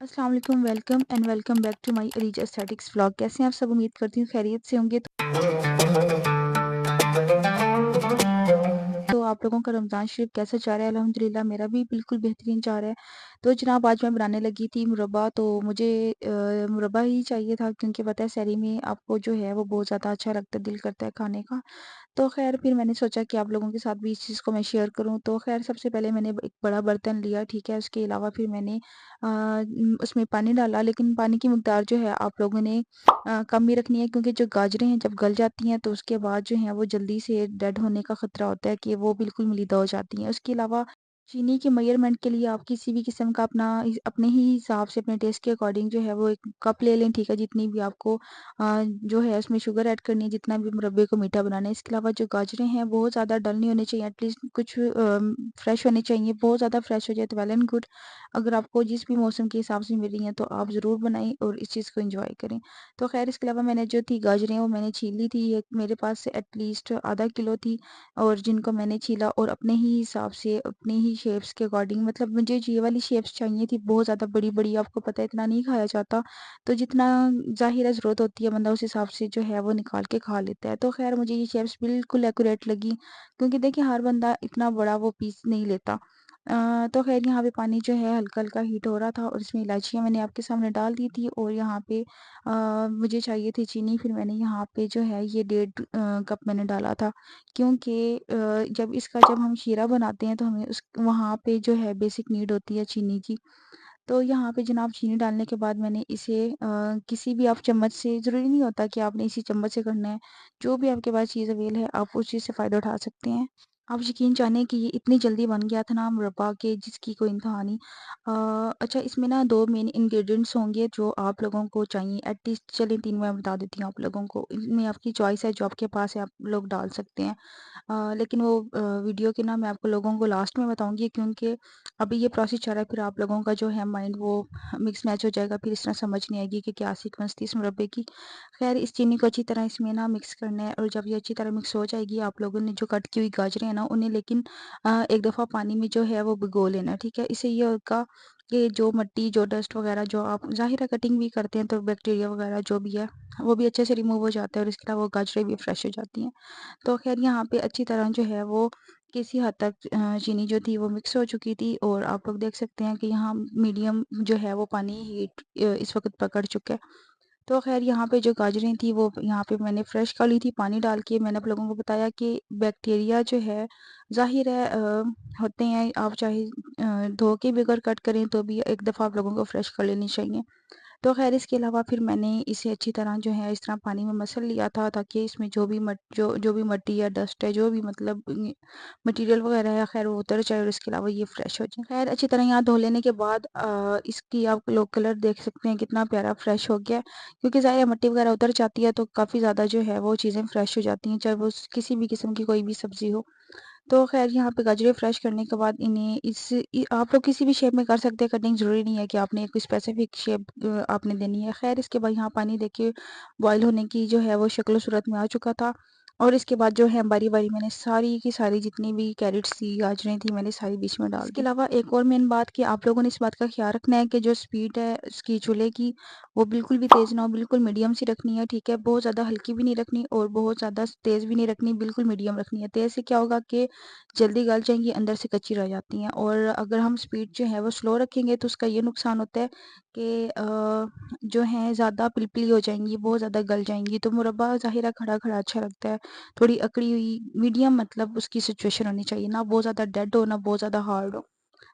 अस्सलाम वालेकुम, welcome and welcome back to my Areej aesthetics vlog. कैसे हैं आप सब? उम्मीद करती हूँ खैरियत से होंगे। तो आप लोगों का रमज़ान शरीफ कैसा जा रहा है? अल्हम्दुलिल्लाह मेरा भी बिल्कुल बेहतरीन जा रहा है। तो जनाब आज मैं बनाने लगी थी मुरब्बा। तो मुझे मुरब्बा ही चाहिए था क्योंकि पता है सहरी में आपको जो है वो बहुत ज़्यादा अच्छा लगता है, दिल करता है खाने का। तो ख़ैर फिर मैंने सोचा कि आप लोगों के साथ भी इस चीज़ को मैं शेयर करूँ। तो ख़ैर सबसे पहले मैंने एक बड़ा बर्तन लिया, ठीक है? उसके अलावा फिर मैंने उसमें पानी डाला, लेकिन पानी की मिक़दार जो है आप लोगों ने कम ही रखनी है क्योंकि जो गाजरें हैं जब गल जाती हैं तो उसके बाद जो है वो जल्दी से डेड होने का ख़तरा होता है कि वो बिल्कुल मलीदा हो जाती हैं। उसके अलावा चीनी के मेज़रमेंट के लिए आप किसी भी किस्म का अपने ही हिसाब से अपने टेस्ट के अकॉर्डिंग जो है वो एक कप ले लें, ठीक है? जितनी भी आपको जो है उसमें शुगर ऐड करनी है, जितना भी मुरब्बे को मीठा बनाना है। इसके अलावा जो गाजरें हैं बहुत ज़्यादा डल नहीं होनी चाहिए, एटलीस्ट कुछ फ्रेश होनी चाहिए। बहुत ज़्यादा फ्रेश हो जाए तो वेल एंड गुड। अगर आपको जिस भी मौसम के हिसाब से मिल रही हैं तो आप ज़रूर बनाएँ और इस चीज़ को एंजॉय करें। तो खैर इसके अलावा मैंने जो थी गाजरें वो मैंने छील ली थी। एक मेरे पास से एटलीस्ट आधा किलो थी और जिनको मैंने छीला और अपने ही हिसाब से अपने ही शेप्स के अकॉर्डिंग, मतलब मुझे ये वाली शेप्स चाहिए थी बहुत ज़्यादा बड़ी बड़ी। आपको पता है इतना नहीं खाया जाता, तो जितना ज़ाहिर है ज़रूरत होती है बंदा उस हिसाब से जो है वो निकाल के खा लेता है। तो खैर मुझे ये शेप्स बिल्कुल एक्यूरेट लगी क्योंकि देखिए हर बंदा इतना बड़ा वो पीस नहीं लेता। तो ख़ैर यहाँ पे पानी जो है हल्का-हल्का हीट हो रहा था और इसमें इलायचियाँ मैंने आपके सामने डाल दी थी और यहाँ पे मुझे चाहिए थी चीनी। फिर मैंने यहाँ पे जो है ये डेढ़ कप मैंने डाला था क्योंकि जब हम शीरा बनाते हैं तो हमें उस वहाँ पे जो है बेसिक नीड होती है चीनी की। तो यहाँ पे जनाब चीनी डालने के बाद मैंने इसे किसी भी आप चम्मच से, ज़रूरी नहीं होता कि आपने इसी चम्मच से करना है, जो भी आपके पास चीज़ अवेल है आप उस चीज़ से फ़ायदा उठा सकते हैं। आप यकीन जानें कि ये इतनी जल्दी बन गया था ना मुरब्बा के जिसकी कोई इंतहा नहीं। अच्छा इसमें ना 2 मेन इंग्रीडिएंट्स होंगे जो आप लोगों को चाहिए, एटलीस्ट चलिए 3 मैं बता देती हूँ आप लोगों को। इनमें आपकी चॉइस है, जो आपके पास है आप लोग डाल सकते हैं। लेकिन वो वीडियो के ना मैं आपको लोगों को लास्ट में बताऊँगी क्योंकि अभी ये प्रोसेस चल रहा है, फिर आप लोगों का जो है माइंड वो मिक्स मैच हो जाएगा, फिर इस तरह समझ नहीं आएगी कि क्या सीक्वेंस थी इस मुरब्बे की। खैर इस चीनी को अच्छी तरह इसमें ना मिक्स करना है और जब ये अच्छी तरह मिक्स हो जाएगी आप लोगों ने जो कट की हुई गाजरें हैं ना उन्हें लेकिन एक दफ़ा पानी में जो है वो भिगो लेना है, ठीक है? इससे ये होगा कि जो मिट्टी, जो डस्ट वगैरह जो आप ज़ाहिर है कटिंग भी करते हैं तो बैक्टीरिया वगैरह जो भी है वो भी अच्छे से रिमूव हो जाता है और इसके अलावा वो गाजरें भी फ्रेश हो जाती हैं। तो ख़ैर यहाँ पे अच्छी तरह जो है वो किसी हद तक चीनी जो थी वो मिक्स हो चुकी थी और आप लोग देख सकते हैं कि यहाँ मीडियम जो है वो पानी हीट इस वक़्त पकड़ चुका है। तो ख़ैर यहाँ पे जो गाजरें थी वो यहाँ पे मैंने फ्रेश कर ली थी पानी डाल के। मैंने आप लोगों को बताया कि बैक्टीरिया जो है ज़ाहिर है होते हैं, आप चाहे धो के भी अगर कट करें तो भी एक दफ़ा आप लोगों को फ्रेश कर लेनी चाहिए। तो ख़ैर इसके अलावा फिर मैंने इसे अच्छी तरह जो है इस तरह पानी में मसल लिया था ताकि इसमें जो भी मिट्टी या डस्ट है, जो भी मतलब मटीरियल वगैरह है ख़ैर वो उतर जाए और इसके अलावा ये फ्रेश हो जाए। ख़ैर अच्छी तरह यहाँ धो लेने के बाद इसकी आप लोग कलर देख सकते हैं कितना प्यारा फ्रेश हो गया है। क्योंकि ज़ाहिर है मिट्टी वगैरह उतर जाती है तो काफ़ी ज़्यादा जो है वो चीज़ें फ्रेश हो जाती हैं, चाहे वो किसी भी किस्म की कोई भी सब्ज़ी हो। तो ख़ैर यहाँ पे गाजरें फ्रेश करने के बाद इन्हें आप लोग किसी भी शेप में कर सकते हैं कटिंग, ज़रूरी नहीं है कि आपने कोई स्पेसिफिक शेप आपने देनी है। ख़ैर इसके बाद यहाँ पानी देखिए बॉयल होने की जो है वो शक्ल सूरत में आ चुका था और इसके बाद जो है बारी-बारी मैंने सारी की सारी जितनी भी कैरेट्स थी, गाजरें थी, मैंने सारी बीच में डाल दी। इसके अलावा एक और मेन बात कि आप लोगों ने इस बात का ख़्याल रखना है कि जो स्पीड है इसकी चूल्हे की वो बिल्कुल भी तेज़ ना हो, बिल्कुल मीडियम सी रखनी है, ठीक है? बहुत ज़्यादा हल्की भी नहीं रखनी और बहुत ज़्यादा तेज़ भी नहीं रखनी, बिल्कुल मीडियम रखनी है। तेज़ से क्या होगा कि जल्दी गल जाएँगी, अंदर से कच्ची रह जाती हैं और अगर हम स्पीड जो है वो स्लो रखेंगे तो उसका ये नुकसान होता है कि जो है ज़्यादा पिलपिली हो जाएँगी, बहुत ज़्यादा गल जाएँगी। तो मुरब्बा ज़ाहिर है खड़ा-खड़ा अच्छा लगता है, थोड़ी अकड़ी हुई मीडियम मतलब उसकी सिचुएशन होनी चाहिए, ना बहुत ज़्यादा डेड हो, ना बहुत ज़्यादा हार्ड हो।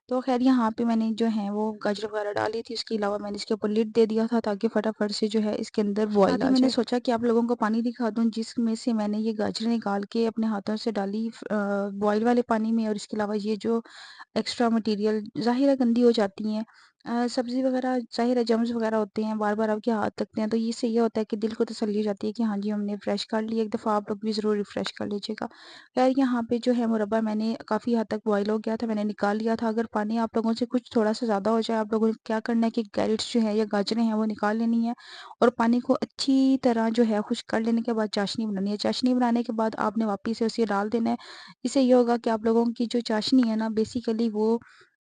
तो ख़ैर यहाँ पे मैंने जो है वो गाजर वगैरह डाली थी, इसके अलावा मैंने इसके ऊपर लिड दे दिया था ताकि फटाफट से जो है इसके अंदर बॉयल आ जाए। मैंने सोचा कि आप लोगों को पानी दिखा दूँ जिसमें से मैंने ये गाजर निकाल के अपने हाथों से डाली बॉयल वाले पानी में और इसके अलावा ये जो एक्स्ट्रा मटीरियल ज़ाहिर है गंदी हो जाती हैं। सब्ज़ी वगैरह ज़ाहिर है जर्म्स वगैरह होते हैं, बार-बार आपके हाथ लगते हैं, तो इससे ये होता है कि दिल को तसल्ली हो जाती है कि हाँ जी, हमने फ्रेश कर ली। एक दफ़ा आप लोग भी ज़रूर रिफ्रेश कर लीजिएगा। ख़ैर यहाँ पे जो है मुरब्बा मैंने काफ़ी हद तक बॉयल हो गया था, मैंने निकाल लिया था। अगर पानी आप लोगों से कुछ थोड़ा-सा ज़्यादा हो जाए, आप लोगों ने क्या करना है कि कैरेट्स जो है या गाजरें हैं वो निकाल लेनी है और पानी को अच्छी तरह जो है खुश्क कर लेने के बाद चाशनी बनानी है। चाशनी बनाने के बाद आपने वापस से उसे डाल देना है। इससे ये होगा कि आप लोगों की जो चाशनी है ना बेसिकली वो